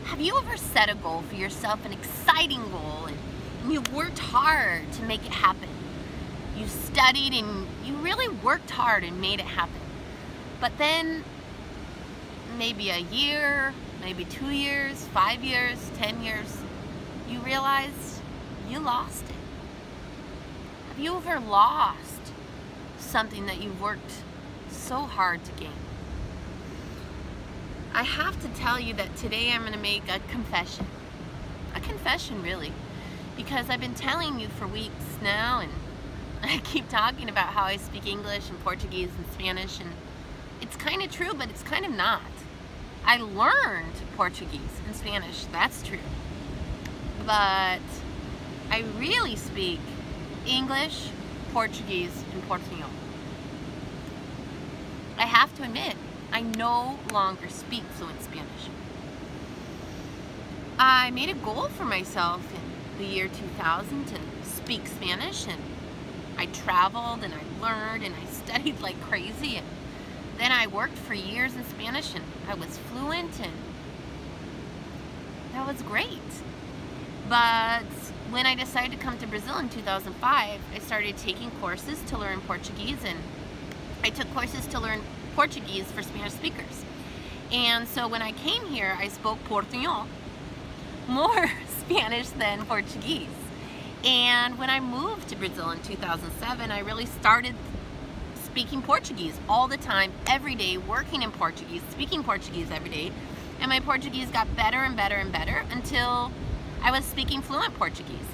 Have you ever set a goal for yourself, an exciting goal, and you worked hard to make it happen? You studied and you really worked hard and made it happen. But then maybe a year, maybe 2 years, 5 years, 10 years, you realized you lost it. Have you ever lost something that you worked so hard to gain? I have to tell you that today I'm going to make a confession. A confession, really. Because I've been telling you for weeks now, and I keep talking about how I speak English and Portuguese and Spanish, and it's kind of true, but it's kind of not. I learned Portuguese and Spanish, that's true. But I really speak English, Portuguese, and Portunhol. I have to admit, I no longer speak fluent Spanish. I made a goal for myself in the year 2000 to speak Spanish, and I traveled and I learned and I studied like crazy, and then I worked for years in Spanish and I was fluent, and that was great. But when I decided to come to Brazil in 2005, I started taking courses to learn Portuguese, and I took courses to learn Portuguese for Spanish speakers. And so when I came here, I spoke Portunhol, more Spanish than Portuguese. And when I moved to Brazil in 2007, I really started speaking Portuguese all the time, every day, working in Portuguese, speaking Portuguese every day. And my Portuguese got better and better and better until I was speaking fluent Portuguese.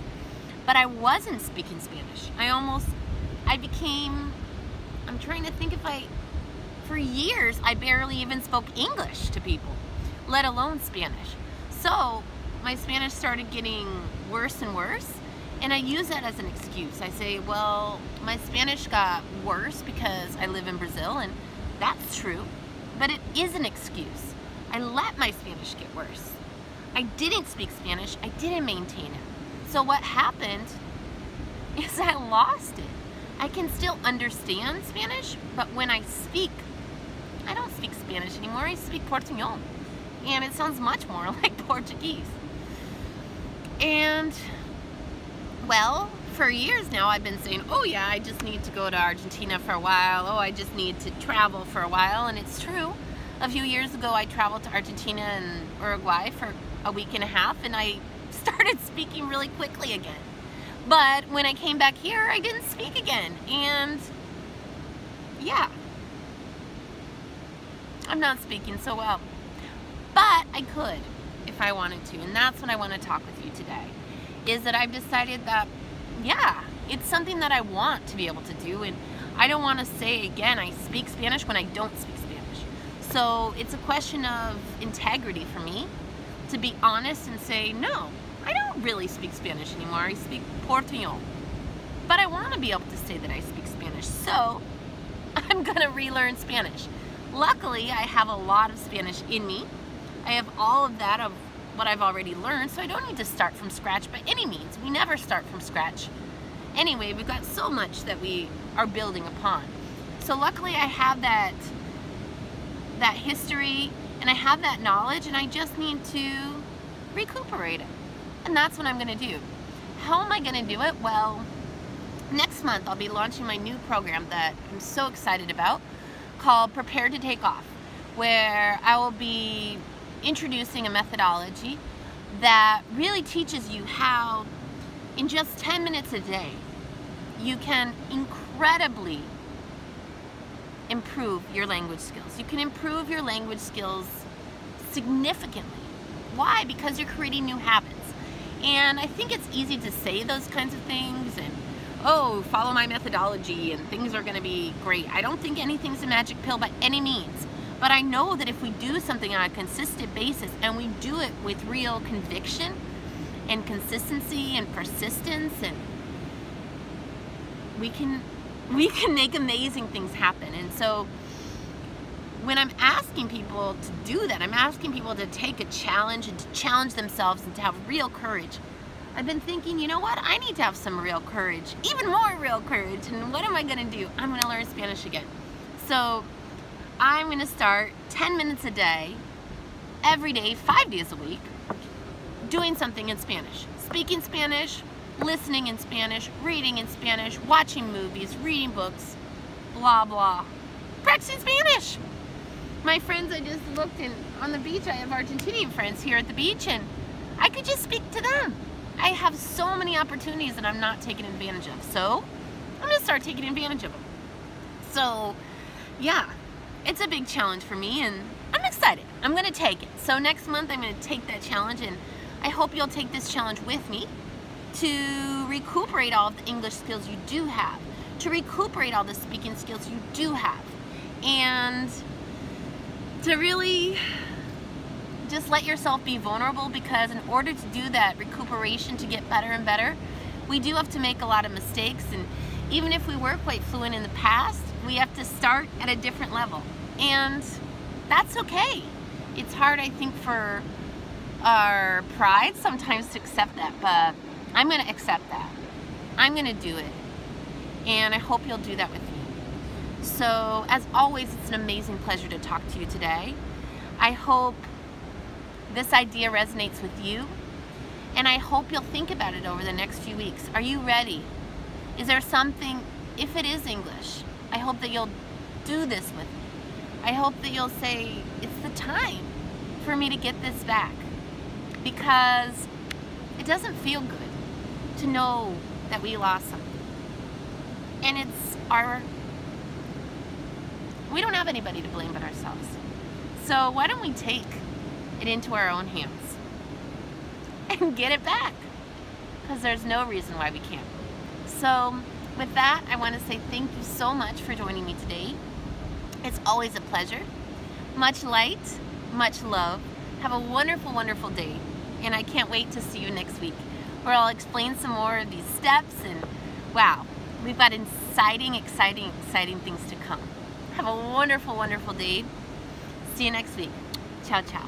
But I wasn't speaking Spanish. I'm trying to think for years, I barely even spoke English to people, let alone Spanish. So my Spanish started getting worse and worse, and I use that as an excuse. I say, well, my Spanish got worse because I live in Brazil, and that's true, but it is an excuse. I let my Spanish get worse. I didn't speak Spanish, I didn't maintain it. So what happened is I lost it. I can still understand Spanish, but when I speak, I don't speak Spanish anymore, I speak Portunhol. And it sounds much more like Portuguese. And, well, for years now I've been saying, oh yeah, I just need to go to Argentina for a while, oh, I just need to travel for a while, and it's true. A few years ago I traveled to Argentina and Uruguay for a week and a half, and I started speaking really quickly again. But when I came back here, I didn't speak again, and yeah, I'm not speaking so well. But I could if I wanted to, and that's what I want to talk with you today, is that I've decided that, yeah, it's something that I want to be able to do, and I don't want to say again I speak Spanish when I don't speak Spanish. So it's a question of integrity for me to be honest and say, no, I don't really speak Spanish anymore, I speak Portuguese. But I want to be able to say that I speak Spanish, so I'm going to relearn Spanish. Luckily, I have a lot of Spanish in me. I have all of that of what I've already learned, so I don't need to start from scratch by any means. We never start from scratch. Anyway, we've got so much that we are building upon. So luckily I have that history, and I have that knowledge, and I just need to recuperate it. And that's what I'm going to do. How am I going to do it? Well, next month I'll be launching my new program that I'm so excited about, called Prepare to Take Off, where I will be introducing a methodology that really teaches you how, in just 10 minutes a day, you can incredibly improve your language skills. You can improve your language skills significantly. Why? Because you're creating new habits. And I think it's easy to say those kinds of things and, oh, follow my methodology and things are going to be great. I don't think anything's a magic pill by any means. But I know that if we do something on a consistent basis and we do it with real conviction and consistency and persistence, and we can make amazing things happen. And so when I'm asking people to do that, I'm asking people to take a challenge and to challenge themselves and to have real courage. I've been thinking, you know what? I need to have some real courage, even more real courage. And what am I going to do? I'm going to learn Spanish again. So I'm going to start 10 minutes a day every day, 5 days a week, doing something in Spanish. Speaking Spanish, listening in Spanish, reading in Spanish, watching movies, reading books, blah, blah. Practicing Spanish. My friends, I just looked on the beach. I have Argentinian friends here at the beach, and I could just speak to them. I have so many opportunities that I'm not taking advantage of. So I'm going to start taking advantage of them. So yeah, it's a big challenge for me, and I'm excited. I'm going to take it. So next month I'm going to take that challenge, and I hope you'll take this challenge with me to recuperate all of the English skills you do have, to recuperate all the speaking skills you do have, and to really just let yourself be vulnerable, because in order to do that recuperation, to get better and better, we do have to make a lot of mistakes. And even if we were quite fluent in the past, we have to start at a different level. And that's okay. It's hard, I think, for our pride sometimes to accept that, but I'm going to accept that. I'm going to do it. And I hope you'll do that with me. So, as always, it's an amazing pleasure to talk to you today. I hope this idea resonates with you, and I hope you'll think about it over the next few weeks. Are you ready? Is there something, if it is English, I hope that you'll do this with me. I hope that you'll say, it's the time for me to get this back, because it doesn't feel good to know that we lost something. And we don't have anybody to blame but ourselves. So why don't we take it into our own hands and get it back? Because there's no reason why we can't. So with that, I want to say thank you so much for joining me today. It's always a pleasure. Much light, much love. Have a wonderful, wonderful day. And I can't wait to see you next week, where I'll explain some more of these steps. And wow, we've got exciting things to come. Have a wonderful, wonderful day. See you next week. Ciao, ciao.